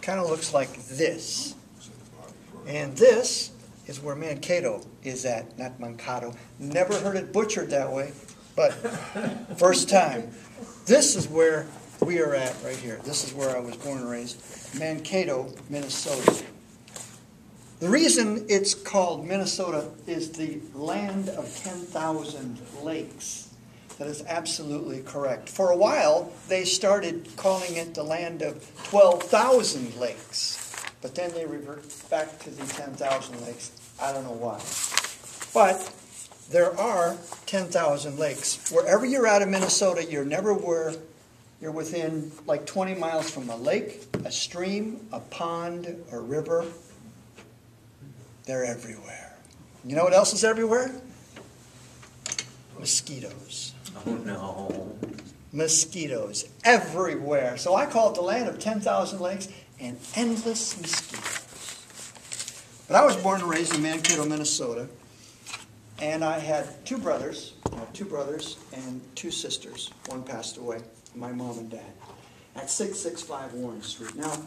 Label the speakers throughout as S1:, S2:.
S1: Kind of looks like this. And this is where Mankato is at, not Mankato. Never heard it butchered that way, but first time. This is where we are at right here. This is where I was born and raised, Mankato, Minnesota. The reason it's called Minnesota is the land of 10,000 lakes. That is absolutely correct. For a while, they started calling it the land of 12,000 lakes. But then they revert back to the 10,000 lakes. I don't know why. But there are 10,000 lakes. Wherever you're out of Minnesota, you're never where you're within like 20 miles from a lake, a stream, a pond, a river. They're everywhere. You know what else is everywhere? Mosquitoes.
S2: Oh, no.
S1: Mosquitoes everywhere. So I call it the land of 10,000 lakes and endless mosquitoes. But I was born and raised in Mankato, Minnesota, and I had two brothers. And two sisters. One passed away, my mom and dad, at 665 Warren Street. Now,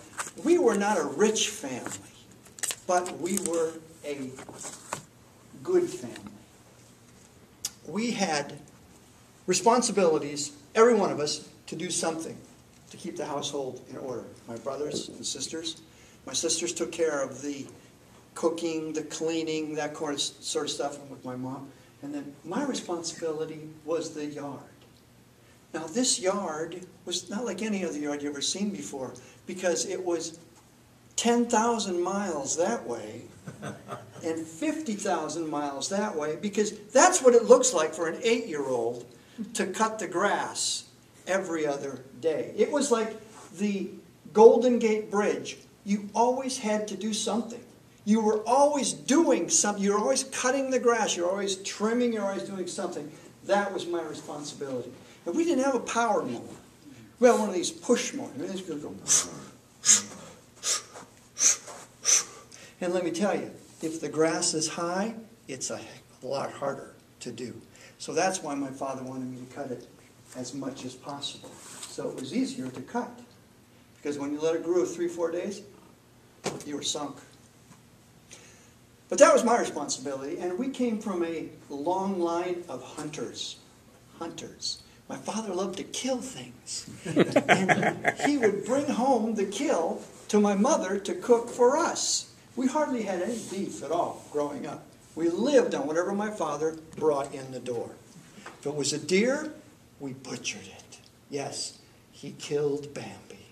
S1: we were not a rich family, but we were a good family. We had responsibilities, every one of us, to do something to keep the household in order. My brothers and sisters. My sisters took care of the cooking, the cleaning, that sort of stuff with my mom. And then my responsibility was the yard. Now this yard was not like any other yard you've ever seen before, because it was 10,000 miles that way and 50,000 miles that way, because that's what it looks like for an 8-year-old to cut the grass every other day. It was like the Golden Gate Bridge. You always had to do something. You were always doing something. You were always cutting the grass. You were always trimming. You were always doing something. That was my responsibility. And we didn't have a power mower. We had one of these push mowers. It's going to go. And let me tell you, if the grass is high, it's a lot harder to do. So that's why my father wanted me to cut it as much as possible. So it was easier to cut. Because when you let it grow 3-4 days, you were sunk. But that was my responsibility, and we came from a long line of hunters. Hunters. My father loved to kill things. And he would bring home the kill to my mother to cook for us. We hardly had any beef at all growing up. We lived on whatever my father brought in the door. If it was a deer, we butchered it. Yes, he killed Bambi.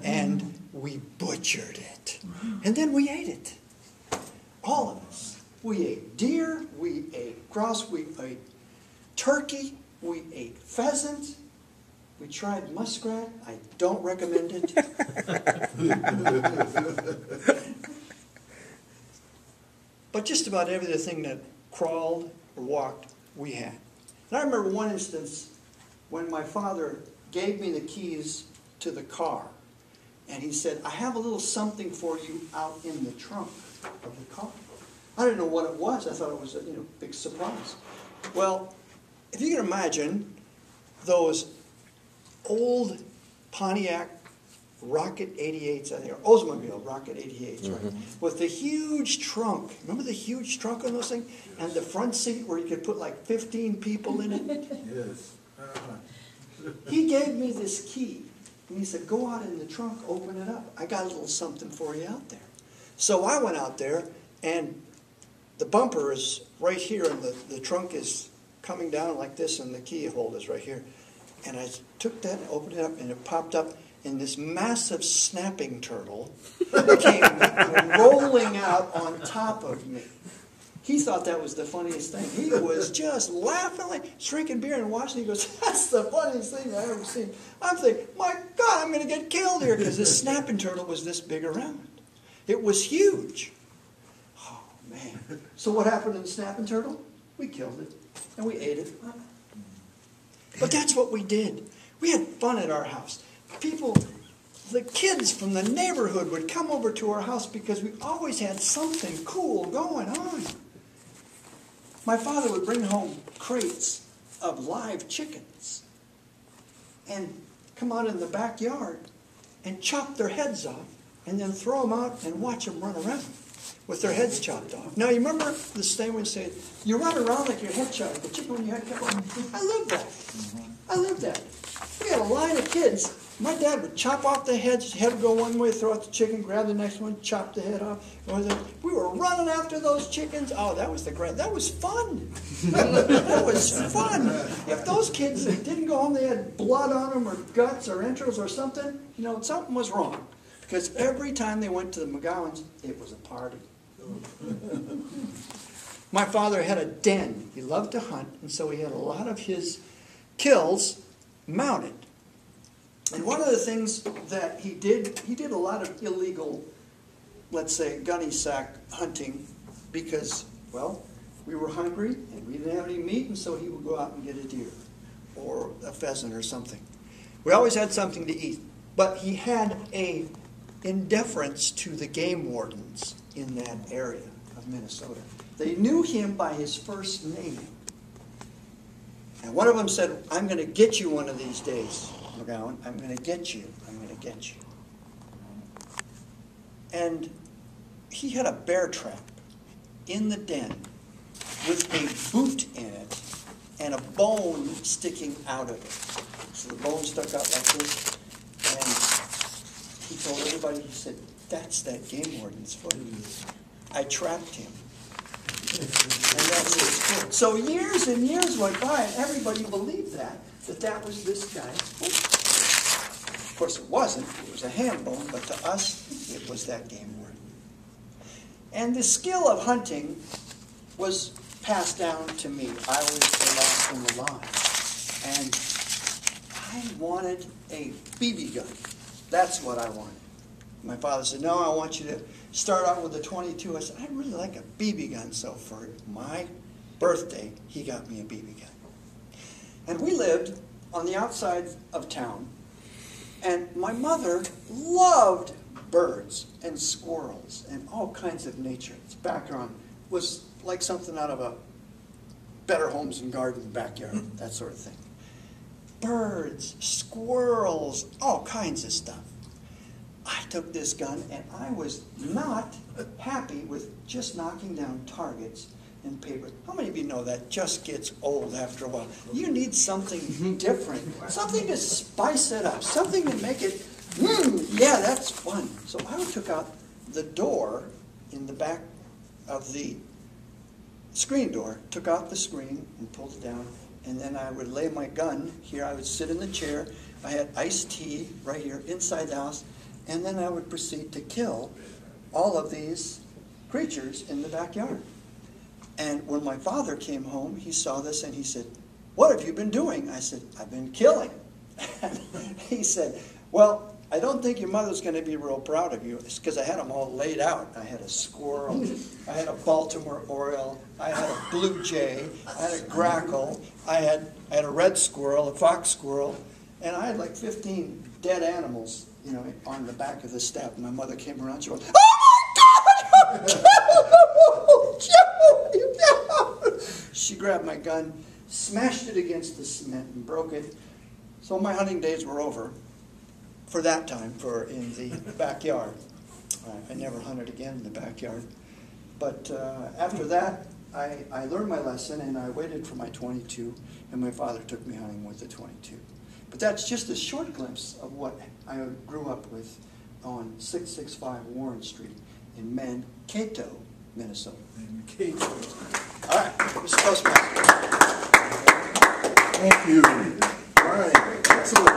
S1: And we butchered it. And then we ate it. All of us. We ate deer, we ate grouse, we ate turkey, we ate pheasant, we tried muskrat. I don't recommend it. But just about everything that crawled or walked, we had. And I remember one instance when my father gave me the keys to the car. And he said, I have a little something for you out in the trunk of the car. I didn't know what it was. I thought it was a big surprise. Well, if you can imagine those old Pontiac Rocket 88s, I think, or Oldsmobile Rocket 88s, right? With the huge trunk. Remember the huge trunk on those things? And the front seat where you could put like 15 people in it?
S3: Yes.
S1: He gave me this key. And he said, go out in the trunk, open it up. I got a little something for you out there. So I went out there, and the bumper is right here, and the trunk is coming down like this, and the key holder is right here. And I took that and opened it up, and it popped up, and this massive snapping turtle came rolling out on top of me. He thought that was the funniest thing. He was just laughing, like drinking beer and watching. He goes, that's the funniest thing I've ever seen. I'm thinking, my God, I'm going to get killed here, because this snapping turtle was this big around. It was huge. Oh, man. So what happened to the snapping turtle? We killed it, and we ate it. But that's what we did. We had fun at our house. People the kids from the neighborhood would come over to our house because we always had something cool going on. My father would bring home crates of live chickens and come out in the backyard and chop their heads off and then throw them out and watch them run around with their heads chopped off. Now, you remember the statement would say, you run around like your head chopped. The chicken when your head cut off. I lived that. I lived that. We had a line of kids. My dad would chop off the heads, head would go one way, throw out the chicken, grab the next one, chop the head off. We were running after those chickens. Oh, that was that was fun. That was fun. If those kids didn't go home, they had blood on them or guts or entrails or something, you know, something was wrong. Because every time they went to the McGowans, it was a party. My father had a den. He loved to hunt, and so he had a lot of his kills mounted. And one of the things that he did a lot of illegal, let's say, gunny sack hunting because, well, we were hungry and we didn't have any meat, and so he would go out and get a deer or a pheasant or something. We always had something to eat. But he had a indifference to the game wardens in that area of Minnesota. They knew him by his first name. And one of them said, I'm going to get you one of these days, McGowan. I'm going to get you. I'm going to get you. And he had a bear trap in the den with a boot in it and a bone sticking out of it. So the bone stuck out like this. And he told everybody, he said, that's that game warden's foot. I trapped him. And that's his foot. So years and years went by, and everybody believed that was this guy's foot. Of course, it wasn't. It was a ham bone, but to us, it was that game warden. And the skill of hunting was passed down to me. I was the last in the line. And I wanted a BB gun. That's what I wanted. My father said, no, I want you to start out with a 22. I said, I'd really like a BB gun. So for my birthday, he got me a BB gun. And we lived on the outside of town. And my mother loved birds and squirrels and all kinds of nature. Its background was like something out of a Better Homes and Garden backyard, that sort of thing. Birds, squirrels, all kinds of stuff. I took this gun and I was not happy with just knocking down targets and paper. How many of you know that just gets old after a while? You need something different, something to spice it up, something to make it, yeah, that's fun. So I took out the door in the back of the screen door, took out the screen and pulled it down, and then I would lay my gun here. I would sit in the chair. I had iced tea right here inside the house. And then I would proceed to kill all of these creatures in the backyard. And when my father came home, he saw this and he said, what have you been doing? I said, I've been killing. And he said, well, I don't think your mother's going to be real proud of you. It's because I had them all laid out. I had a squirrel. I had a Baltimore Oriole. I had a blue jay. I had a grackle. I had a red squirrel, a fox squirrel. And I had like 15 dead animals, you know, on the back of the step. And my mother came around. She went, "Oh my God, Joe! She grabbed my gun, smashed it against the cement, and broke it. So my hunting days were over for that time, in the backyard. I never hunted again in the backyard. But after that, I learned my lesson, and I waited for my 22, and my father took me hunting with the 22. But that's just a short glimpse of what I grew up with on 665 Warren Street in Mankato, Minnesota.
S2: Mankato.
S1: All right, Mr. Toastmaster.
S2: Thank you. All right, excellent.